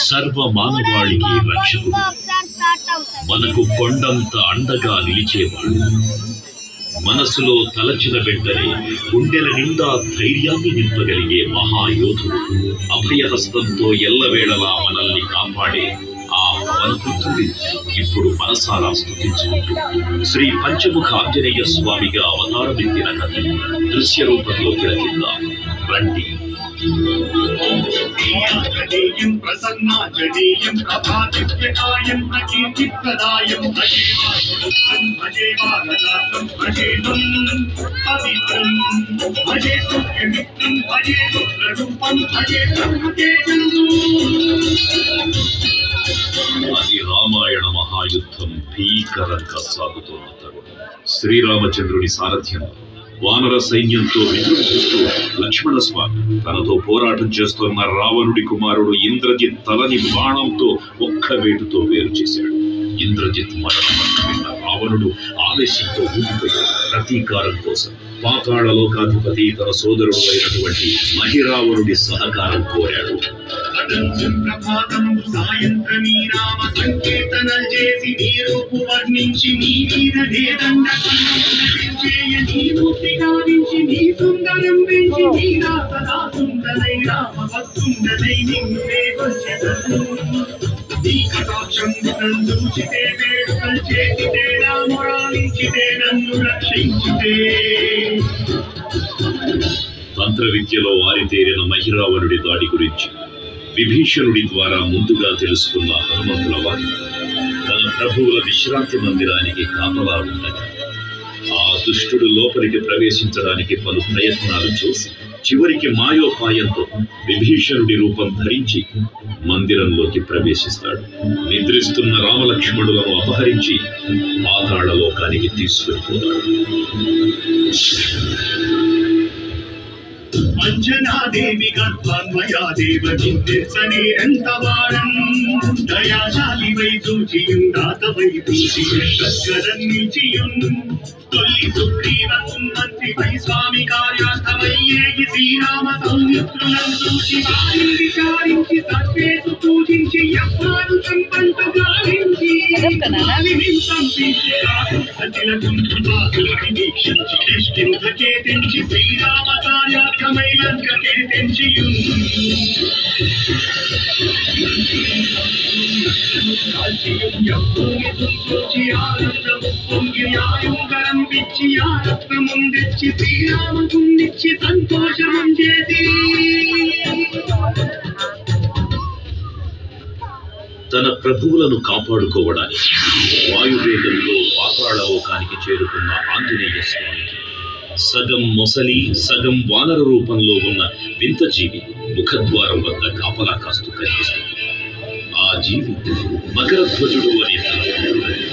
సర్వ మానవాళికి రక్షకుడు, మనకు కొండంత అండగా నిలిచేవాడు. మనసులో తలచిన వెంటనే గుండెల నిండా ధైర్యాన్ని నింపగలిగే మహాయోధుడు, అభయహస్తంతో ఎల్లవేళలా మనల్ని కాపాడే ఆ పవనపుత్రుడి ఇప్పుడు మనసారా స్తుతించుకుంటూ శ్రీ పంచముఖ ఆంజనేయ స్వామిగా అవతారమెత్తిన కథ దృశ్య రూపంలో తిలకిద్దాం రండి. ప్రసన్నాజనీయం ప్రభాదివ్యకాయం ప్రకీర్తిప్రదాయం భజేవాగం భజేదం పవిత్రం భజే సూర్యమిత్రం భజే రుద్రరూపం భజే బ్రహ్మతేజం. అది రామాయణ మహాయుద్ధం భీకరంగా సాగుతున్న తరుణం. శ్రీరామచంద్రుడి సారథ్యంలో వానర సైన్యంతో విజృంభిస్తూ లక్ష్మణస్వామి తనతో పోరాటం చేస్తున్న రావణుడి కుమారుడు ఇంద్రజిత్ తలని బాణంతో ఒక్క వేటుతో వేరు చేశాడు. ఇంద్రజిత్ మరణం విన్న రావణుడు ఆవేశంతో ఊగిపోయాడు. ప్రతీకారం కోసం పాతాళ లోకాధిపతి తన సోదరుడు అయినటువంటి మహిరావణుడి సహకారం కోరాడు. సాయంత్రమీ రామ సంకీర్తన చేసి నీ రూపు వర్ణించి నీ మీదనే దండీ మూర్తి గావించి నీ సుందరం పెంచి నీ సదా సుందరై రామ భక్తుండనై నిన్నే వచ్చెదను. నీ కటాక్షం చూచితే వేడుకలు చేసితే రామురాలించితే నన్ను రక్షించితే. తంత్ర విద్యలో ఆరితేరిన మహిరావణుడి దాడి గురించి విభీషణుడి ద్వారా ముందుగా తెలుసుకున్న హనుమంతుల వారి తన ప్రభువుల విశ్రాంతి మందిరానికి కాపలా ఉండగా ఆ దుష్టుడు లోపలికి ప్రవేశించడానికి పలు ప్రయత్నాలు చేసి చివరికి మాయోపాయంతో విభీషణుడి రూపం ధరించి మందిరంలోకి ప్రవేశిస్తాడు. నిద్రిస్తున్న రామలక్ష్మణులను అపహరించి పాతాళ లోకానికి తీసుకెళ్తున్నాడు. అంజనాదేవి గర్భాన్వయాదేవ నిందించనే ఎంతవారం దయాశాలి వై చూచియుండాతవై చూచియుం తొల్లి సుగ్రీవం మంత్రి వై స్వామి కార్యార్థమయ్యేగి శ్రీరామ సౌమిత్రులను చూచి వారిని విచారించి సర్వేసు పూజించి యవ్వాను సంపంత గావించి వీక్షించి శ్రీరామ కార్యార్థమై లంకకే తెంచియుం చూచి ఆనందము పొంగి ఆయుంగరం పిచ్చి ఆరత్నముందెచ్చి శ్రీరామకున్నిచ్చి సంతోషం చేసి తన ప్రభువులను కాపాడుకోవడానికి వాయువేగంలో పాతాళ లోకానికి చేరుకున్న ఆంజనేయ స్వామికి సగం మొసలి సగం వానర రూపంలో ఉన్న వింత జీవి ముఖద్వారం వద్ద కాపలా కాస్తూ కనిపిస్తుంది. ఆ జీవి మకరధ్వజుడు అనే తన పేరుడని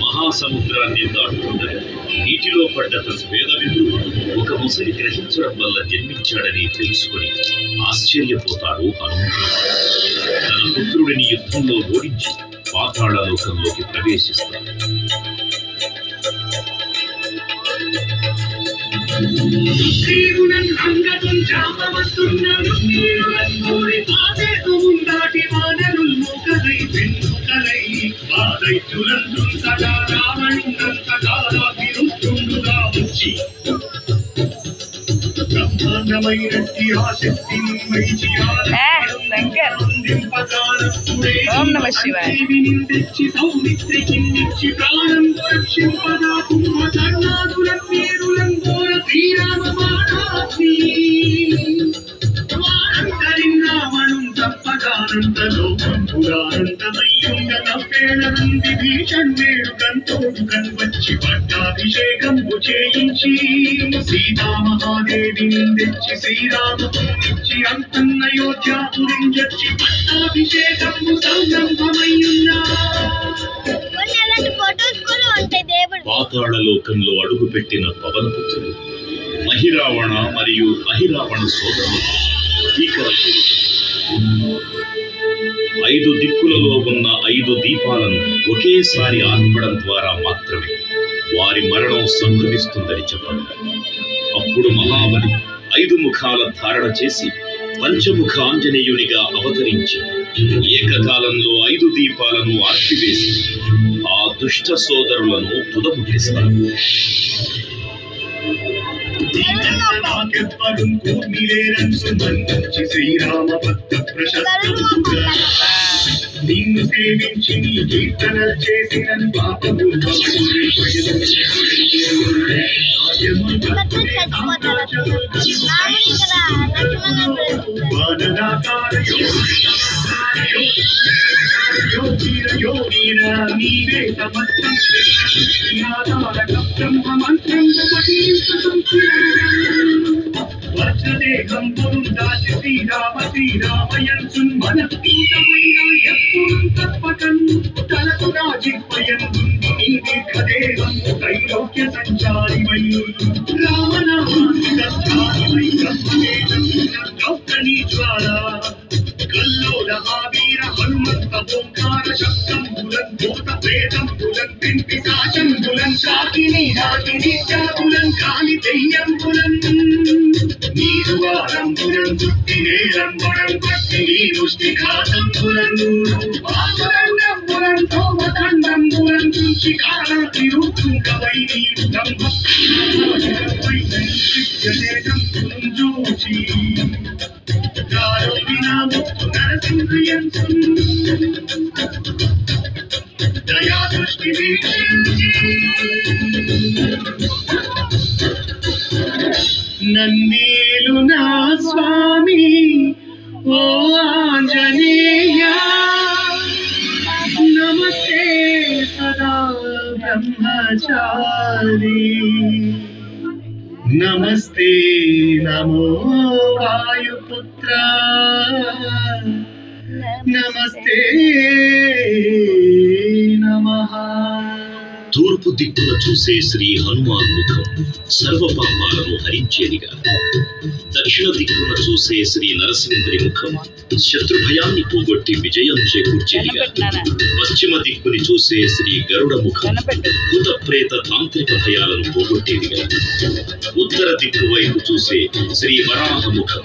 మహాసముద్రాన్ని దాటుతుండగా నీటిలో పడ్డ తన వేదవిధుడు ఒక ముసలి గ్రహించడం వల్ల జన్మించాడని తెలుసుకుని ఆశ్చర్యపోతాడు హనుమంతుడు. తన పుత్రుడిని యుద్ధంలో ఓడించి పాతాళ లోకంలోకి ప్రవేశిస్తాడు. బ్రహ్మాండమైనట్టి ఆశక్తిని ఓం నమః శివాయ. తెచ్చి సౌమిత్రికి నిచ్చి ప్రాణం రక్షింపదా కుంభకర్ణాదులం వీరులం ఘోర శ్రీరామ బాణాగ్ని వారంతరిన్నామణం తప్పగానంత లోకం పురానంతమయ్యుండ నవ్వేళం విభీషణుడు కంతోడు కన్వచ్చి పట్టాభిషేకంబు చేయించి సీతామహాదేవిని తెచ్చి శ్రీరామపురిచ్చి అంతన్నయోధ్యాపురించచ్చి పట్టాభిషేకంబు సంరంభమయ్యున్నా. పాతాళ లోకంలో అడుగుపెట్టిన పవనపుత్రుడు మహిరావణ మరియు అహిరావణ సోదరులు భీకరపుడు 5 దిక్కులలో ఉన్న 5 దీపాలను ఒకేసారి ఆర్పడం ద్వారా మాత్రమే వారి మరణం సంభవిస్తుందని చెప్పారు. అప్పుడు మహాబలి 5 ముఖాల ధారణ చేసి పంచముఖ ఆంజనేయునిగా అవతరించి ఏకకాలంలో 5 దీపాలను ఆర్పివేసి ఆ దుష్ట సోదరులను తుదముట్టిస్తారు. శ్రీరామ భక్త ప్రశస్త నిన్ను సేవించి నీ కీర్తన చేసిన పాపము నీవే సమస్తం బ్రహ్మమంత్రం వర్షదేహం పురుందాచి శ్రీరామయన్సు మనస్ఫూతమైన ఎప్పుడు తప్పటం తలకు రాజిప్పయందు నీ దీర్ఘదేహం త్రైలోక్య సంచారివై రామనామాన్ని దర్శానివై బ్రహ్మవేదం నీ జ్వాల కల్లోల ఆవీర హనుమంత ఓంకార శబ్దం బులం భూత ప్రేతం బులం పిశాచం బులం శాకిని రాకిని చాకులం కాలి దెయ్యం బులం నీరువారం బులం చుట్టి నేరం బులం పట్టి నీ ముష్టి ఘాతం బులం ఆకురంగం బులం సోమతండం బులం చూసి కారణి రూపుకవై నీరు బ్రహ్మదేశం బులం చూచి దయా దృష్టి నన్నేలు నా స్వామి ఓ ఆంజనేయ నమస్తే సదా బ్రహ్మచారి నమస్తే నమో వాయుపుత్ర నమస్తే నమః. తూర్పు దిక్కున చూసే శ్రీ హనుమాన్ ముఖం సర్వ పాపాలను హరించేదిగా, దక్షిణ దిక్కున చూసే శ్రీ నరసింహుడి ముఖం శత్రు భయాన్ని పోగొట్టి విజయం చేకూర్చేదిగా, పశ్చిమ దిక్కుని చూసే శ్రీ గరుడ ముఖం భూత ప్రేత తాంత్రిక భయాలను పోగొట్టేదిగా, ఉత్తర దిక్కు వైపు చూసే శ్రీ వరాహ ముఖం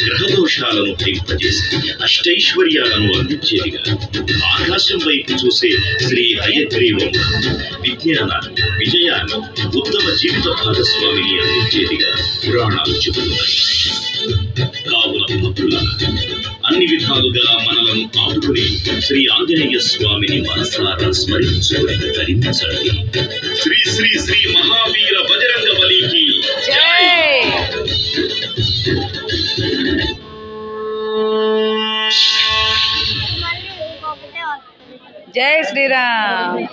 గ్రహదోషాలను హరింపజేసి అష్టైశ్వర్యాలను అందించేదిగా, ఆకాశం వైపు చూసే శ్రీ హయగ్రీవ ముఖం విజ్ఞానాన్ని, విజయాన్ని, ఉత్తమ జీవిత భాగస్వామిని అందించేదిగా పురాణాలు చెబుతున్నాయి. కావున భక్తులారా, అన్ని విధాలుగా మనలను ఆపుకుని శ్రీ ఆంజనేయ స్వామిని మనసారా స్మరించుకుని ధరించండి. శ్రీ శ్రీ శ్రీ మహావీర బజరంగ బలికి జై శ్రీరామ్.